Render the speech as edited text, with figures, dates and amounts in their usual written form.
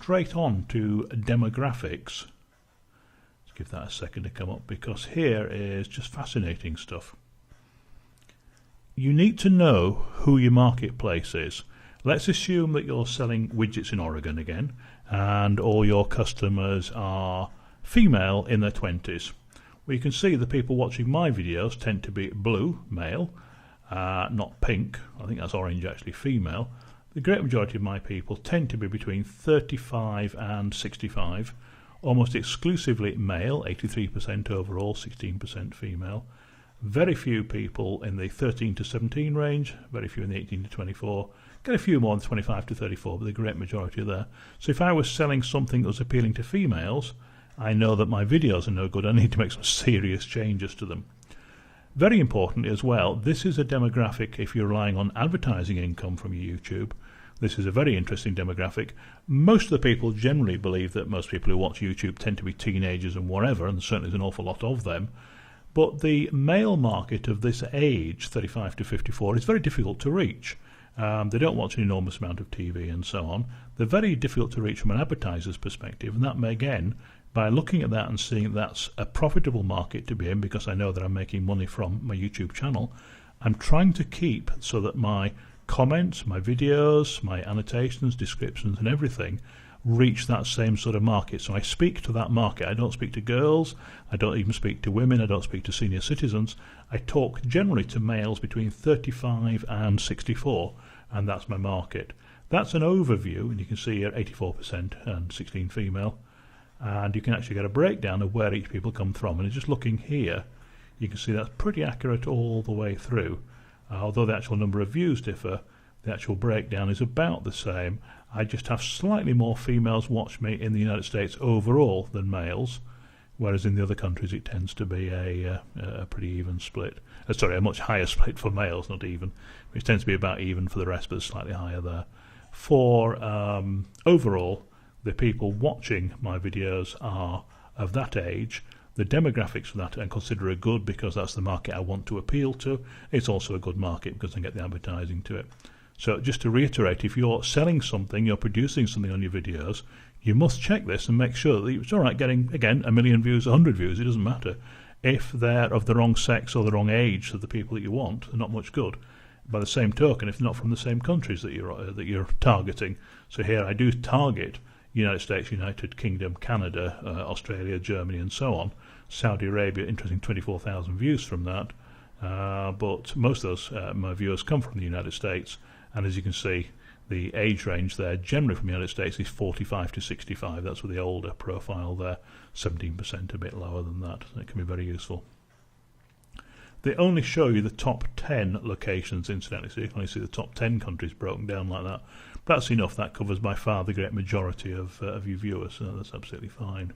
straight on to demographics. Let's give that a second to come up, because here is just fascinating stuff. You need to know who your marketplace is. Let's assume that you're selling widgets in Oregon again, and all your customers are female in their 20s. Well, you can see the people watching my videos tend to be blue, male, not pink. I think that's orange, actually, female. The great majority of my people tend to be between 35 and 65, almost exclusively male, 83% overall, 16% female. Very few people in the 13 to 17 range, very few in the 18 to 24, get a few more in the 25 to 34, but the great majority are there. So if I was selling something that was appealing to females, I know that my videos are no good. I need to make some serious changes to them. Very importantly as well, this is a demographic, if you're relying on advertising income from your YouTube, this is a very interesting demographic. Most of the people generally believe that most people who watch YouTube tend to be teenagers and whatever, and certainly there's an awful lot of them. But the male market of this age, 35 to 54, is very difficult to reach. They don't watch an enormous amount of TV and so on. They're very difficult to reach from an advertiser's perspective, and that may, again, by looking at that and seeing that's a profitable market to be in, because I know that I'm making money from my YouTube channel, I'm trying to keep so that my comments, my videos, my annotations, descriptions and everything reach that same sort of market. So I speak to that market. I don't speak to girls, I don't even speak to women, I don't speak to senior citizens. I talk generally to males between 35 and 64, and that's my market. That's an overview, and you can see here 84% and 16 female, and you can actually get a breakdown of where each people come from. And just looking here, you can see that's pretty accurate all the way through. Although the actual number of views differ, the actual breakdown is about the same. I just have slightly more females watch me in the United States overall than males, whereas in the other countries it tends to be a pretty even split. Sorry, a much higher split for males, not even, which tends to be about even for the rest, but slightly higher there. For overall, the people watching my videos are of that age. The demographics for that I consider are good, because that's the market I want to appeal to. It's also a good market because I get the advertising to it. So just to reiterate, if you're selling something, you're producing something on your videos, you must check this and make sure that it's all right getting, again, 1 million views, 100 views, it doesn't matter. If they're of the wrong sex or the wrong age of the people that you want, they're not much good. By the same token, if they're not from the same countries that you're targeting. So here I do target United States, United Kingdom, Canada, Australia, Germany and so on. Saudi Arabia, interesting, 24,000 views from that. But most of those, my viewers come from the United States. And as you can see, the age range there, generally from the United States, is 45 to 65. That's with the older profile there, 17%, a bit lower than that. So it can be very useful. They only show you the top 10 locations, incidentally, so you can only see the top 10 countries broken down like that. That's enough. That covers by far the great majority of your viewers, so that's absolutely fine.